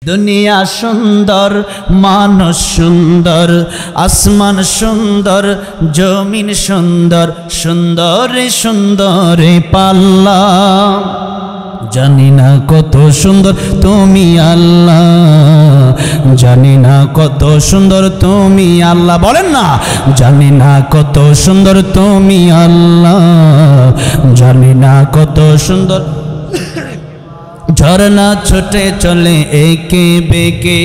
দুনিয়া সুন্দর, মানুষ সুন্দর, আসমান সুন্দর, জমিন সুন্দর, সুন্দরে সুন্দরে পাল্লা। জানি না কত সুন্দর তুমি আল্লাহ, জানি না কত সুন্দর তুমি আল্লাহ। বলেন না, জানি না কত সুন্দর তুমি আল্লাহ, জানি না কত সুন্দর। ঝরনা ছুটে চলে একে বেঁকে,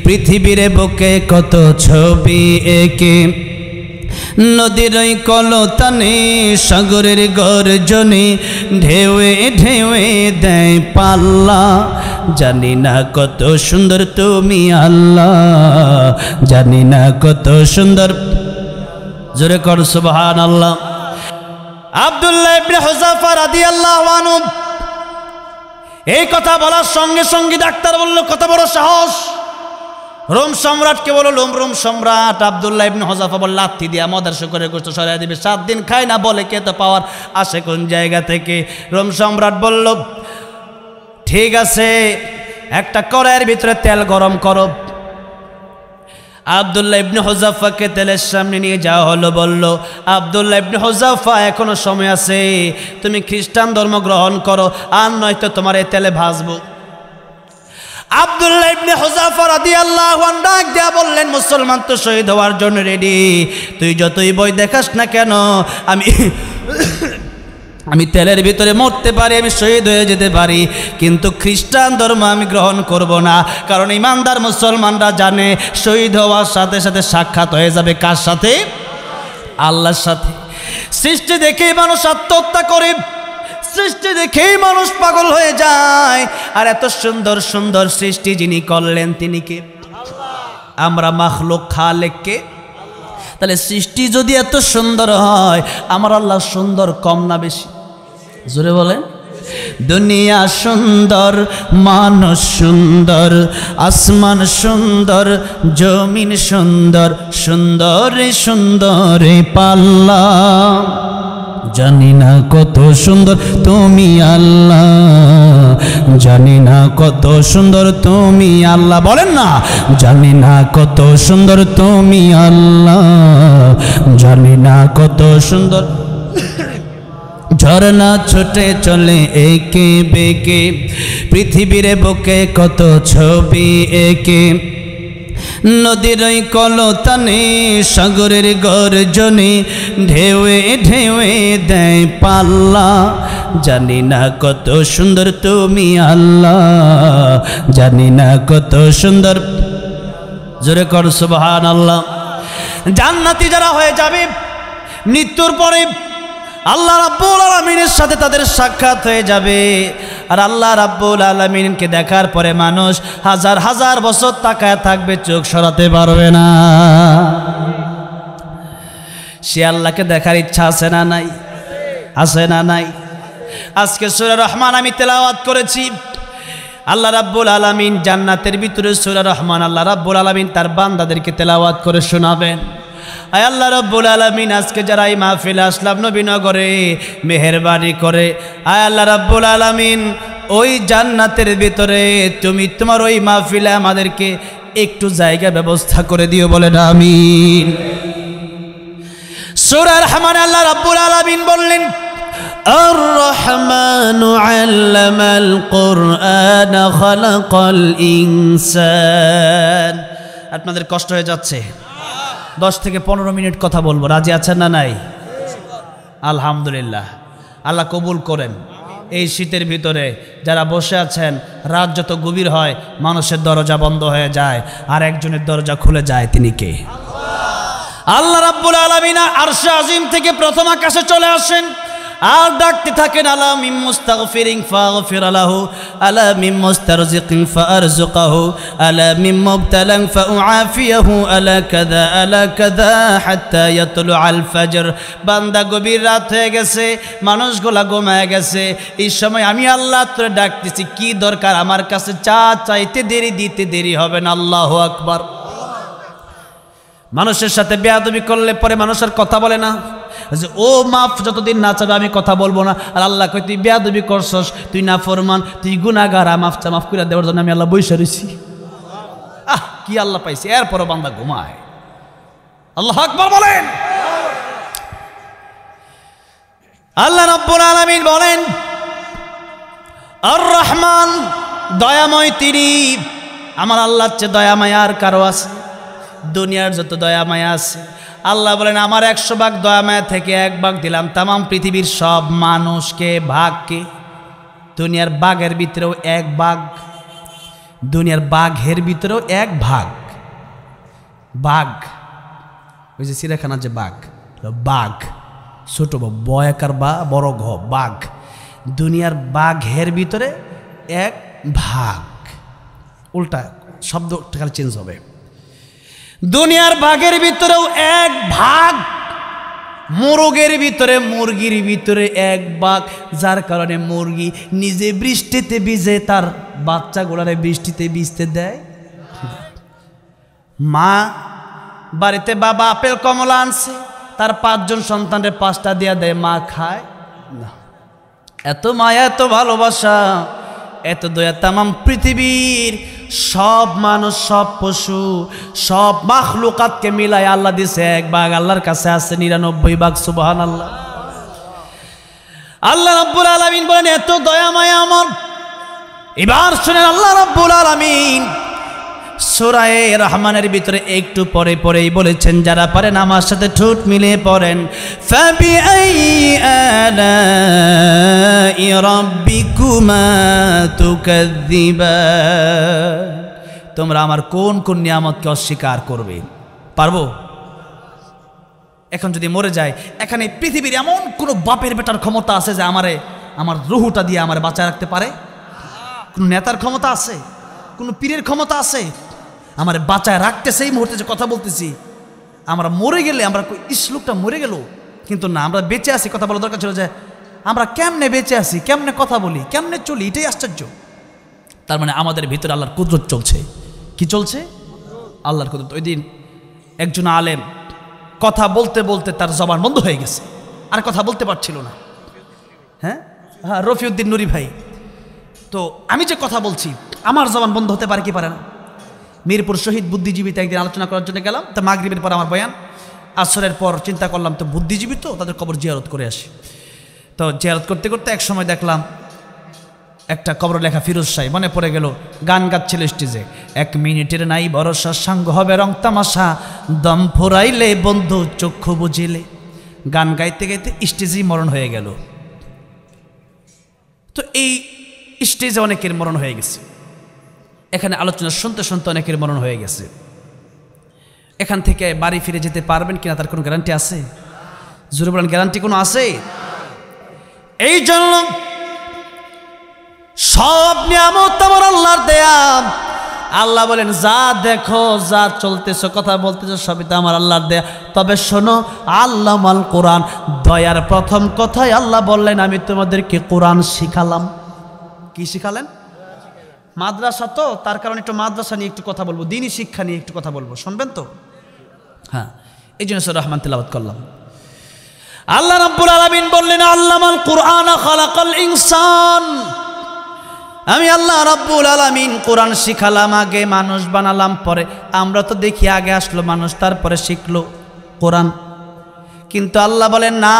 পৃথিবীর বুকে কত ছবি একে। নদীর ওই কলতানে, সাগরের গর্জনে, ঢেউয়ে ঢেউয়ে দেয় পাল্লা। জানি না কত সুন্দর তুমি আল্লাহ, জানি না কত সুন্দর। জোরে কর সুবহানাল্লাহ। আব্দুল্লাহ ইবনে হুযাফা রাদিয়াল্লাহু আনহু এই কথা বলার সঙ্গে সঙ্গে ডাক্তার বলল, কত বড় সাহস! রোম সম্রাটকে বলল, রোম সম্রাট আব্দুল্লাহ ইবনে হুযাফা বলল, লাথি দিয়া মদের শুকরের গোশত সরাই দিবে, 7 দিন খায় না, বলে কে তো পাওয়ার আসে কোন জায়গা থেকে? রোম সম্রাট বলল, ঠিক আছে, একটা কড়াইয়ের ভিতরে তেল গরম করো। আব্দুল্লাহ ইবনে হুযাফাকে তেলের সামনে নিয়ে যাওয়া হলো। বলল, আব্দুল্লাহ ইবনে হুযাফা, এখনো সময় আছে, তুমি খ্রিস্টান ধর্ম গ্রহণ করো, আর নয়তো তোমার এই তেলে ভাজবো। আব্দুল্লাহ ইবনে হুযাফা রাদিয়াল্লাহু আনহু ডাক দিয়া বললেন, মুসলমান তো শহীদ হওয়ার জন্য রেডি, তুই যতই বই দেখাস না কেন, আমি তেলের ভিতরে মরতে পারি, আমি শহীদ হয়ে যেতে পারি, কিন্তু খ্রিস্টান ধর্ম আমি গ্রহণ করব না। কারণ ইমানদার মুসলমানরা জানে শহীদ হওয়ার সাথে সাথে সাক্ষাৎ হয়ে যাবে কার সাথে? আল্লাহর সাথে। সৃষ্টি দেখেই মানুষ আত্মহত্যা করে, সৃষ্টি দেখেই মানুষ পাগল হয়ে যায়। আর এত সুন্দর সুন্দর সৃষ্টি যিনি করলেন তিনি কে? আমরা মাখলুক, খালেক কে? তাহলে সৃষ্টি যদি এত সুন্দর হয়, আমার আল্লাহ সুন্দর কম না বেশি? জোরে বলেন। দুনিয়া সুন্দর, মানুষ সুন্দর, আসমান সুন্দর, জমিন সুন্দর, সুন্দরে সুন্দরে পাল্লা। জানি না কত সুন্দর তুমি আল্লাহ, জানি না কত সুন্দর তুমি আল্লাহ। বলেন না, জানি না কত সুন্দর তুমি আল্লাহ, জানি না কত সুন্দর। ঝরনা ছুটে চলে একে বেঁকে, পৃথিবীর বুকে কত ছবি একে। নদীর ওই কলতানে, সাগরের গর্জনে, ঢেউয়ে ঢেউয়ে দেয় পাল্লা। জানি না কত সুন্দর তুমি আল্লাহ, জানি না কত সুন্দর। জোরে কর সুবহানাল্লাহ। জান্নাতি যারা হয়ে যাবে মৃত্যুর পরে, আল্লাহ রাব্বুল আলামিনের সাথে তাদের সাক্ষাৎ হয়ে যাবে। আর আল্লাহ রাব্বুল আলামিনকে দেখার পরে মানুষ হাজার হাজার বছর তাকায় থাকবে, চোখ সরাতে পারবে না। সে আল্লাহকে দেখার ইচ্ছা আছে না নাই? আছে না নাই? আজকে সূরা রহমান আমি তেলাওয়াত করেছি। আল্লাহ রাব্বুল আলামিন জান্নাতের ভিতরে সূরা রহমান আল্লাহ রাব্বুল আলামিন তার বান্দাদেরকে তেলাওয়াত করে শোনাবেন। আয় আল্লাহ রাব্বুল আলামিন, আজকে যারা এই মাহফিলে আসলাম নবীনগরে, মেহেরবানি করে আয় আল্লাহ রাব্বুল আলামিন ওই জান্নাতের ভিতরে তুমি তোমার ওই মাহফিলে আমাদেরকে একটু জায়গা ব্যবস্থা করে দিও, বলেন আমিন। সূরা রহমান আল্লাহ রাব্বুল আলামিন বললেন, আর রহমানু আল্লামাল কুরআন খালাকাল ইনসান। আপনাদের কষ্ট হয়ে যাচ্ছে? 10 থেকে 15 মিনিট কথা বলবো, রাজি আছেন না নাই? আলহামদুলিল্লাহ, আল্লাহ কবুল করেন। এই শীতের ভিতরে যারা বসে আছেন, রাত যত গভীর হয় মানুষের দরজা বন্ধ হয়ে যায়, আর একজনের দরজা খুলে যায়, তিনি কে? আল্লাহ রাব্বুল আলামিন আরশে আজিম থেকে প্রথম আকাশে চলে আসেন আর ডাকতে থাকেন, আলা মিন মুস্তাগফিরিন ফাগফির লাহু, আলা মিন মুস্তারজিকিন ফারজুকহু, আলা মিন মুবতালান ফাউআফিয়াহু, আলা কাযা হাত্তা ইয়াতলু আল ফজর। বান্দা গভীর রাত হয়ে গেছে, মানুষগুলা ঘুমায় গেছে, এই সময় আমি আল্লাহ তোরে ডাকতেছি, কি দরকার আমার কাছে? চাইতে দেরি, দিতে দেরি হবে না। আল্লাহু আকবার। মানুষের সাথে বেয়াদবি করলে পরে মানুষ আর কথা বলে না, যে ও মাফ যতদিন না চাবে আমি কথা বলবো না। আর আল্লাহ কই, তুই বেয়াদবি করছস, তুই নাফরমান, তুই গুনাহগার, মাফ করে দেওয়ার জন্য আমি আল্লাহ বইসা রইছি। কি আল্লাহ পাইছে, এরপরও বান্দা ঘুমায়। আল্লাহু আকবার বলেন। আল্লাহ রাব্বুল আলামিন বলেন আর রহমান, দয়াময় তিনি। আমার আল্লাহর চেয়ে দয়া মায়া আর কারো আছে? দুনিয়ার যত দয়া মায়া আছে, আল্লাহ বলেন আমার 100 ভাগ দয়া মায়া থেকে 1 ভাগ দিলাম তামাম পৃথিবীর সব মানুষকে, ভাগকে। দুনিয়ার বাঘের ভিতরেও 1 ভাগ, দুনিয়ার বাঘের ভিতরেও 1 ভাগ। বাঘ, ওই যে চিড়িয়াখানার যে বাঘ, বাঘ ছোট বয়াকার বা বড় ঘ, বাঘ। দুনিয়ার বাঘের ভিতরে 1 ভাগ। উল্টা শব্দ খালি চেঞ্জ হবে। দুনিয়ার বাঘের ভিতরেও 1 ভাগ, মোরগের ভিতরে, মুরগির ভিতরে 1 ভাগ। যার কারণে মুরগি নিজে বৃষ্টিতে ভিজে তার বাচ্চাগুলারে বৃষ্টিতে ভিজতে দেয়। মা বাড়িতে বাবা আপেল কমলা আনছে, তার 5 জন সন্তানের 5টা দিয়া দেয়, মা খায় না। এত মায়া, এত ভালোবাসা, এত দয়া তামাম পৃথিবীর সব মানুষ, সব পশু, সব মাখলুকাতকে মিলাই আল্লাহ দিছে 1 ভাগ। আল্লাহর কাছে আছে 99 ভাগ। সুবহানাল্লাহ। আল্লাহ রাব্বুল আলামিন বলেন এত দয়া মায়া আমার। এবার শুনেন আল্লাহ রাব্বুল আলামিন সূরা রহমানের ভিতরে একটু পরে পরেই বলেছেন, যারা পারেন আমার সাথে ঠোঁট মিলিয়ে পড়েন, ফাবিআইয়ি আলাই রাব্বিকুমা তুকাযযিবান। তোমরা আমার কোন কোন নিয়ামতকে অস্বীকার করবে? পারবো? এখন যদি মরে যায়, এখানে পৃথিবীর এমন কোন বাপের বেটার ক্ষমতা আছে যে আমারে, আমার রুহুটা দিয়ে আমার বাঁচায় রাখতে পারে? কোন নেতার ক্ষমতা আছে? কোন পীরের ক্ষমতা আছে আমার বাঁচায় রাখতেছে? এই মুহূর্তে যে কথা বলতেছি, আমরা মরে গেলে আমরা লোকটা মরে গেল, কিন্তু না, আমরা বেঁচে আছি। কথা বলা দরকার ছিল যে আমরা কেমনে বেঁচে আছি, কেমনে কথা বলি, কেমনে চলি, এটাই আশ্চর্য। তার মানে আমাদের ভিতরে আল্লাহর কুদরত চলছে। কি চলছে? আল্লাহর কুদরত। ওই দিন একজন আলেম কথা বলতে বলতে তার জবান বন্ধ হয়ে গেছে, আর কথা বলতে পারছিল না। হ্যাঁ, রফিউদ্দিন নুরি ভাই। তো আমি যে কথা বলছি, আমার জবান বন্ধ হতে পারে কি পারে না? মিরপুর শহীদ বুদ্ধিজীবীতে একদিন আলোচনা করার জন্য গেলাম। তো মাগরিবের পর আমার বয়ান, আসরের পর চিন্তা করলাম তো বুদ্ধিজীবী, তো তাদের কবর জিয়ারত করে আসি। তো জিয়ারত করতে করতে এক সময় দেখলাম একটা কবর লেখা ফিরোজ শাহ, মনে পড়ে গেল, গান গাচ্ছিল স্টেজে, 1 মিনিটের নাই ভরসা, সাঙ্গ হবে রং তামাশা, দম ফুরাইলে বন্ধু চক্ষু বুঝিলে। গান গাইতে গাইতে স্টেজেই মরণ হয়ে গেল। তো এই স্টেজে অনেকের মরণ হয়ে গেছে, এখানে আলোচনা শুনতে শুনতে অনেকের মরণ হয়ে গেছে। এখান থেকে বাড়ি ফিরে যেতে পারবেন কিনা তার কোনো গ্যারান্টি আছে? জোরে বলেন, গ্যারান্টি কোনো আছে? এই জন্য সব নিয়ামত আমার আল্লাহর দেয়া। আল্লাহ বলেন যা দেখো, যা চলতেছো, কথা বলতেছো, সবই তো আমার আল্লাহর দেয়া। তবে শোনো, আল্লামাল কোরআন, দয়ার প্রথম কথাই আল্লাহ বললেন আমি তোমাদেরকে কোরআন শিখালাম। কি শিখালেন? মাদ্রাসা তো, তার কারণে একটু মাদ্রাসা নিয়ে একটু কথা বলবো, দ্বীনি শিক্ষা নিয়ে একটু কথা বলবো, শুনবেন তো? হ্যাঁ, এই জন্য সূরা রহমান তেলাওয়াত করলাম। আল্লাহ রাব্বুল আলামিন বললেন আল্লামাল কোরআন খালাকাল ইনসান। আমি আল্লাহ রাব্বুল আলামিন কোরআন শিখালাম, আগে মানুষ বানালাম, পরে আমরা তো দেখি আগে আসলো মানুষ, তারপরে শিখলো কোরআন। কিন্তু আল্লাহ বলেন না,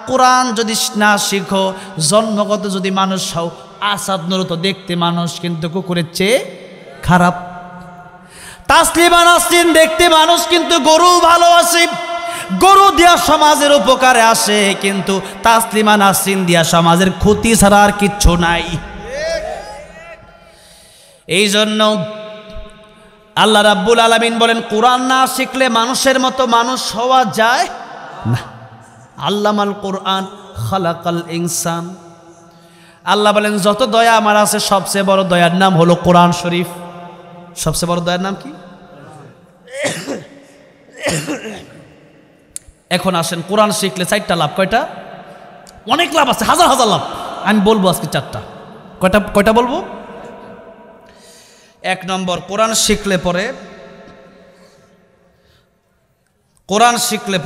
কোরআন যদি না শিখো, জন্মগত যদি মানুষ হও, আসাদ নুর তো দেখতে মানুষ, কিন্তু কুকুরের চেয়ে খারাপ। তাসলিমা নাসরিন দেখতে মানুষ, কিন্তু গরু ভালোবাসে, গরু দিয়া সমাজের উপকারে আসে, কিন্তু তাসলিমা নাসরিন দিয়া সমাজের ক্ষতি ছাড়া আর কিচ্ছু নাই। এই জন্য আল্লাহ রাব্বুল আলামিন বলেন কোরআন না শিখলে মানুষের মতো মানুষ হওয়া যায় না। আল্লামাল কোরআন খালাকাল ইনসান। আল্লাহ বলেন যত দয়া আমার আছে, সবচেয়ে বড় দয়ার নাম হলো কোরআন শরীফ। সবচেয়ে বড় দয়ার নাম কি? এখন আসেন, কোরআন শিখলে 4টা লাভ। কয়টা? অনেক লাভ আছে, হাজার হাজার লাভ। আমি বলবো আজকে 4টা। কয়টা বলবো? 1 নম্বর, কোরআন শিখলে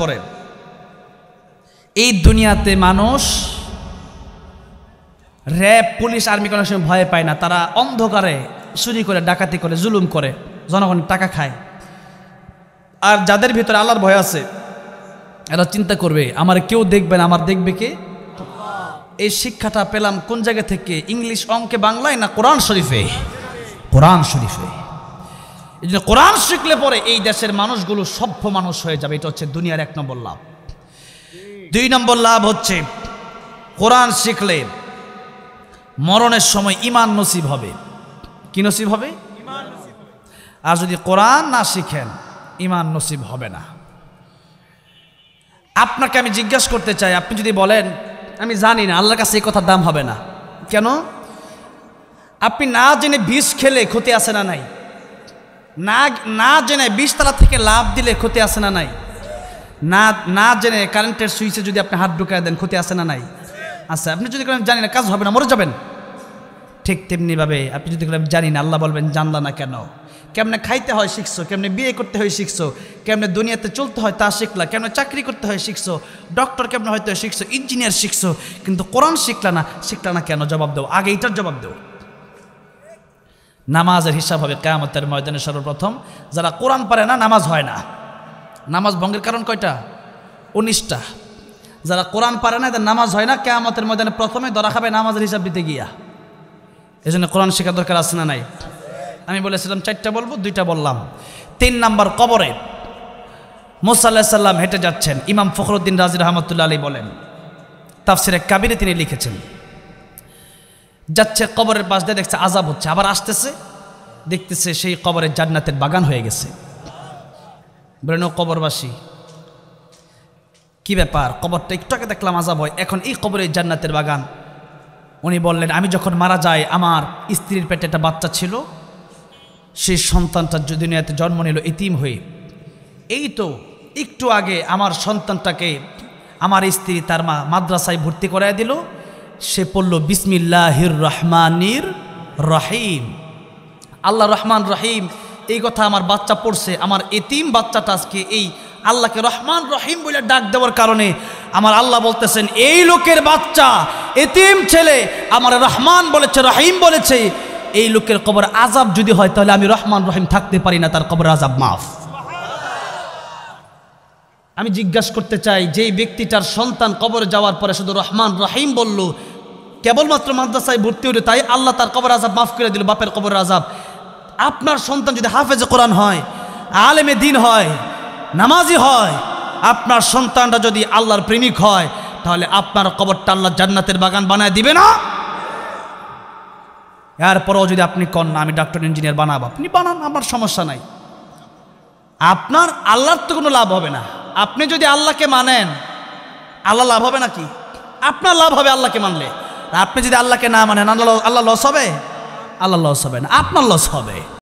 পরে এই দুনিয়াতে মানুষ র্যাব, পুলিশ, আর্মি কোনো সময় ভয় পায় না। তারা অন্ধকারে চুরি করে, ডাকাতি করে, জুলুম করে, জনগণের টাকা খায়। আর যাদের ভিতরে আল্লাহর ভয় আছে এরা চিন্তা করবে আমার কেউ দেখবে না, আমার দেখবে কে? এই শিক্ষাটা পেলাম কোন জায়গা থেকে? ইংলিশ, অঙ্কে, বাংলায় না কোরআন শরীফে? কোরআন শরীফে। এই জন্য কোরআন শিখলে পরে এই দেশের মানুষগুলো সভ্য মানুষ হয়ে যাবে। এটা হচ্ছে দুনিয়ার 1 নম্বর লাভ। 2 নম্বর লাভ হচ্ছে কোরআন শিখলে মরণের সময় ঈমান নসিব হবে। কি নসিব হবে? আর যদি কোরআন না শিখেন ঈমান নসিব হবে না। আপনাকে আমি জিজ্ঞাসা করতে চাই, আপনি যদি বলেন আমি জানি না, আল্লাহর কাছে এই কথার দাম হবে না কেন? আপনি না জেনে বিষ খেলে ক্ষতি আছে না নাই? না জেনে 20 তলা থেকে লাভ দিলে ক্ষতি আছে না নাই? না জেনে কারেন্টের সুইচে যদি আপনি হাত ঢুকায় দেন ক্ষতি আছে না নাই? আচ্ছা, আপনি যদি জানি না কাজ হবে না, মরে যাবেন। ঠিক তেমনিভাবে আপনি যদি জানি না, আল্লাহ বলবেন জানলা না কেন? কেমনে খাইতে হয় শিখছো, কেমনে বিয়ে করতে হয় শিখছো, কেমনে দুনিয়াতে চলতে হয় তা শিখলা, কেমনে চাকরি করতে হয় শিখছো, ডক্টর কেমনে হয়তো শিখছো, ইঞ্জিনিয়ার শিখছো, কিন্তু কোরআন শিখলা না কেন? জবাব দাও, আগে এইটার জবাব দাও। নামাজের হিসাব হবে কিয়ামতের ময়দানে সর্বপ্রথম। যারা কোরআন পারে না নামাজ হয় না। নামাজ ভঙ্গের কারণ কয়টা? 19টা। যারা কোরআন পারে না এদের নামাজ হয় না। কিয়ামতের ময়দানে প্রথমে ধরা খাবে নামাজের হিসাব দিতে গিয়া। এই জন্য কোরআন শেখার দরকার আছে না নাই? আমি বলেছিলাম 4টা বলবো, 2টা বললাম। 3 নম্বর, কবরে মুসা আলাইহিস সালাম হেঁটে যাচ্ছেন। ইমাম ফখরুদ্দিন রাজি রহমতুল্লাহ আলাইহি বলেন, তাফসিরে কাবিরে তিনি লিখেছেন, যাচ্ছে কবরের পাশ দিয়ে দেখছে আযাব হচ্ছে, আবার আসতেছে, দেখতেছে সেই কবরের জান্নাতের বাগান হয়ে গেছে। বলেন ও কবরবাসী কি ব্যাপার? কবরটা একটু আগে দেখলাম আযাব হয়, এখন এই কবরের জান্নাতের বাগান। উনি বললেন আমি যখন মারা যাই আমার স্ত্রীর পেটে একটা বাচ্চা ছিল, সেই সন্তানটা দুনিয়াতে জন্ম নিল এতিম হয়ে। এই তো একটু আগে আমার সন্তানটাকে আমার স্ত্রী তার মা মাদ্রাসায় ভর্তি করায় দিল, সে পড়ল বিসমিল্লাহির রহমানির রহিম। আল্লাহ রহমান রহিম এই কথা আমার বাচ্চা পড়ছে। আমার এতিম বাচ্চাটা আজকে এই আল্লাহকে রহমান রহিম বলে ডাক দেওয়ার কারণে আমার আল্লাহ বলতেছেন এই লোকের বাচ্চা এতিম ছেলে আমার রহমান বলেছে, রহিম বলেছে। এই লোকের কবর আযাব যদি হয় তাহলে আমি রহমান রহিম থাকতে পারি না, তার কবর আযাব মাফ। আমি জিজ্ঞাসা করতে চাই, যেই ব্যক্তিটার সন্তান কবরে যাওয়ার পরে শুধু রহমান রহিম বলল, কেবলমাত্র মাদ্রাসায় ভর্তি হলো, তাই আল্লাহ তার কবর আযাব মাফ করে দিল, বাপের কবর আযাব। আপনার সন্তান যদি হাফেজে কোরআন হয়, আলেমে দ্বীন হয়, নামাজি হয়, আপনার সন্তানটা যদি আল্লাহর প্রেমিক হয়, তাহলে আপনার কবরটা আল্লাহ জান্নাতের বাগান বানায় দিবে না? এরপরও যদি আপনি কন না আমি ডাক্তার ইঞ্জিনিয়ার বানাবো, আপনি বানান, আমার সমস্যা নাই। আপনার আল্লাহর তো কোনো লাভ হবে না। আপনি যদি আল্লাহকে মানেন আল্লাহ লাভ হবে নাকি? আপনার লাভ হবে আল্লাহকে মানলে। আপনি যদি আল্লাহকে না মানেন আল্লাহ লস হবে? আল্লাহ লস হবে না, আপনার লস হবে।